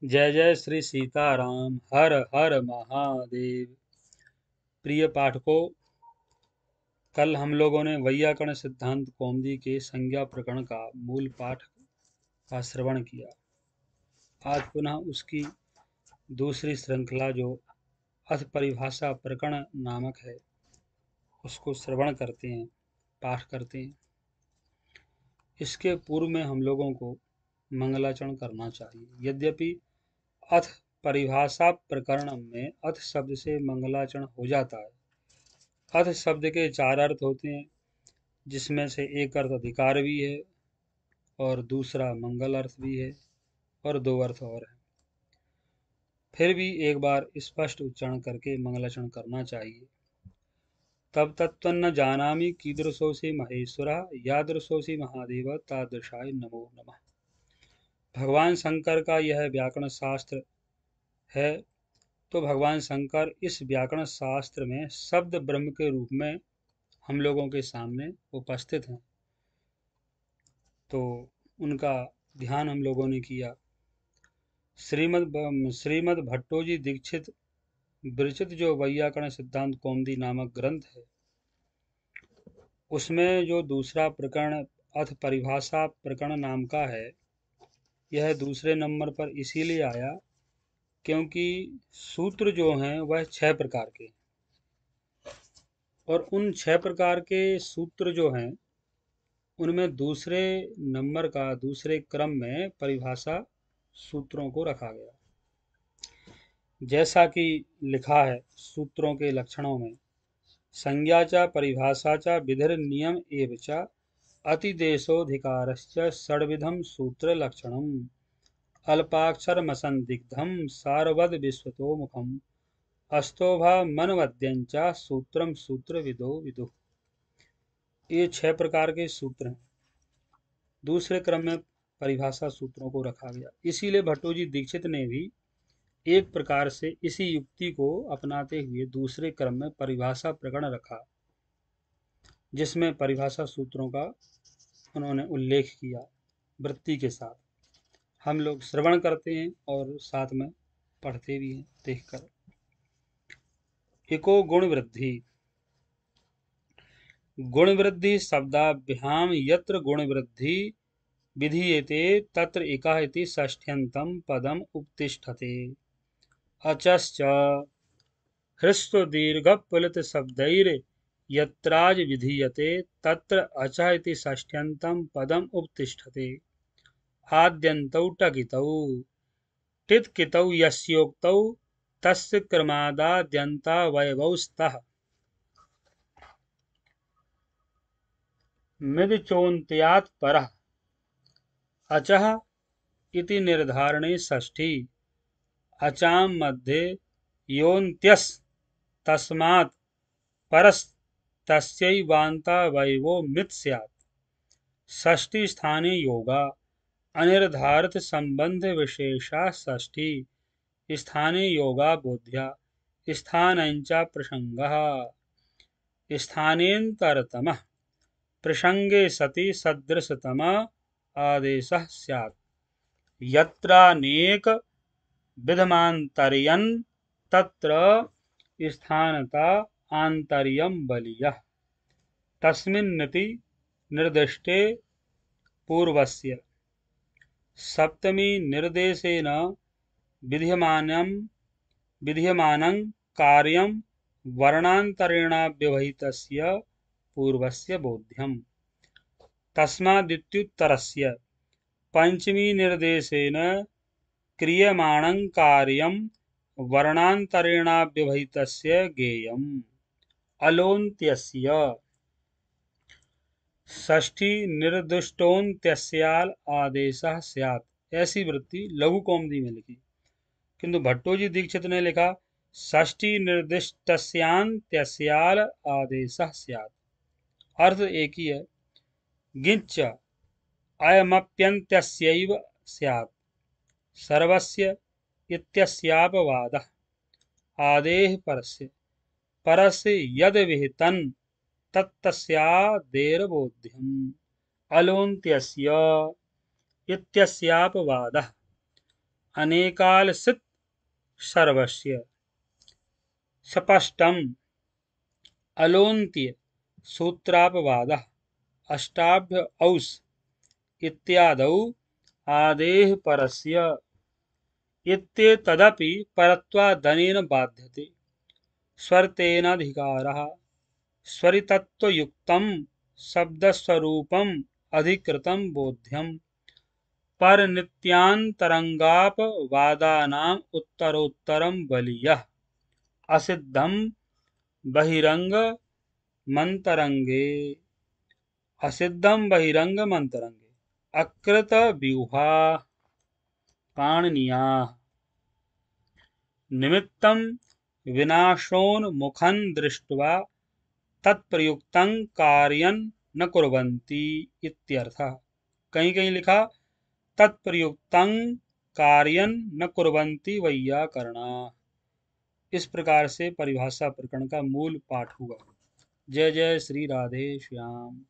जय जय श्री सीताराम। हर हर महादेव। प्रिय पाठकों, कल हम लोगों ने वैयाकरण सिद्धांत कौमुदी के संज्ञा प्रकरण का मूल पाठ का श्रवण किया। आज पुनः उसकी दूसरी श्रृंखला जो अथ परिभाषा प्रकरण नामक है उसको श्रवण करते हैं, पाठ करते हैं। इसके पूर्व में हम लोगों को मंगलाचरण करना चाहिए। यद्यपि अथ परिभाषा प्रकरण में अथ शब्द से मंगलाचरण हो जाता है। अथ शब्द के चार अर्थ होते हैं, जिसमें से एक अर्थ अधिकार भी है और दूसरा मंगल अर्थ भी है और दो अर्थ और हैं। फिर भी एक बार स्पष्ट उच्चारण करके मंगलाचरण करना चाहिए। तब तत्त्वन्न जानामि कीदृशोऽसि महेश्वरः यादृशोऽसि महादेव तादृशाय नमो नमः। भगवान शंकर का यह व्याकरण शास्त्र है, तो भगवान शंकर इस व्याकरण शास्त्र में शब्द ब्रह्म के रूप में हम लोगों के सामने उपस्थित हैं, तो उनका ध्यान हम लोगों ने किया। श्रीमद् भट्टोजी दीक्षित विरचित जो वैयाकरण सिद्धांत कौमुदी नामक ग्रंथ है, उसमें जो दूसरा प्रकरण अथ परिभाषा प्रकरण नाम का है, यह दूसरे नंबर पर इसीलिए आया क्योंकि सूत्र जो हैं वह 6 प्रकार के, और उन 6 प्रकार के सूत्र जो हैं उनमें दूसरे नंबर का दूसरे क्रम में परिभाषा सूत्रों को रखा गया। जैसा कि लिखा है सूत्रों के लक्षणों में, संज्ञा च परिभाषा च विधिर नियम एव च अतिदेशोधिकारश्च षड्विधम सूत्र लक्षणम अल्पाक्षरमसंदिग्धम सारवद विश्वतोमुखम अस्तोभा मनवद्यं च सूत्रम सूत्रविदो विदुः। ये 6 प्रकार के सूत्र हैं। दूसरे क्रम में परिभाषा सूत्रों को रखा गया। इसीलिए भट्टोजी दीक्षित ने भी एक प्रकार से इसी युक्ति को अपनाते हुए दूसरे क्रम में परिभाषा प्रकरण रखा, जिसमें परिभाषा सूत्रों का उन्होंने उल्लेख किया वृत्ति के साथ। हम लोग श्रवण करते हैं और साथ में पढ़ते भी हैं देखकर। इको गुण वृद्धि। गुण वृद्धि शब्दाभ्याम यत्र गुण वृद्धि विधीयते तत्र इका इति षष्ठ्यन्तं पदम उपतिष्ठते। अचश्च ह्रस्वदीर्घपुलितशब्दैर् यत्राज विधीयते तत्र अचः इति षष्ठ्यन्तं पदम उपतिष्ठते। आद्यन्तौ टकितौ टित्कितौ यस्योक्तौ तस्य क्रमादाद्यन्तावयवौ स्तः। मिदचोन्त्यात् परः अचः इति निर्धारणे षष्ठी। अचां मध्ये योऽन्त्यस् तस्मात् परस्तस्यैवान्तावयवो मित् स्यात्। षष्ठी स्थाने योगा अनिर्धारित संबंध विशेषा षष्ठी स्थाने योगा बोध्या स्थानञ्च प्रसंगः। स्थानेन्तरतमः प्रसंगे सति सदृशतम आदेशः स्यात्। यत्रानेक विधमान्तर्यन् तत्र स्थानता आन्तर्यं बलीयः। तस्मिन्निति निर्दिष्टे पूर्वस्य सप्तमी निर्देशेन विधीयमानं कार्यं वर्णान्तरेणाव्यवहितस्य पूर्वस्य बोध्यम्। तस्मादित्युत्तरस्य पंचमी निर्देशेन क्रियमाणं कार्यं वर्णान्तरेणाव्यवहितस्य ज्ञेयम्। अलोन्त्यस्य षष्ठी निर्दिष्टोन्त्यस्याल् आदेशः स्यात्। ऐसी वृत्ति लघु कौमुदी में लिखी, किंतु भट्टोजी दीक्षित ने लिखा षष्ठी निर्दिष्टस्यान्त्यस्याल् आदेशः स्यात्। अर्थ एक ही है। ङिच्च अयमप्यन्त्यस्यैव स्यात्। सर्वस्य इत्यस्यापवादः। आदेः परस्य यद् विहितं तत्तस्यादेर्बोध्यम्। अलोन्त्यस्य इत्यस्यापवादः। अनेकालसित सर्वस्य स्पष्टम अलोन्त्य सूत्रापवादः अष्टाभ्य औस् इत्यादौ आदेः परस्य इत्येतदपि परत्वादनेन बाध्यते स्वर्तेनाधिकारः स्वरितत्वयुक्तं शब्दस्वरूपम् अधिकृतं बोध्यम् परनित्यान्तरङ्गापवादानाम् उत्तरोत्तरं बलीयः असिद्धं बहिरङ्गमन्तरङ्गे अकृतव्यूहा पाणिनीयाः निमित्तं विनाशोन्मुखं दृष्ट्वा तत्प्रयुक्तं कार्यं न कुर्वन्ति इत्यर्थः। कहीं कहीं लिखा तत्प्रयुक्तं कार्यं न कुर्वन्ति वैयाकरणा। इस प्रकार से परिभाषा प्रकरण का मूल पाठ हुआ। जय जय श्री राधे श्याम।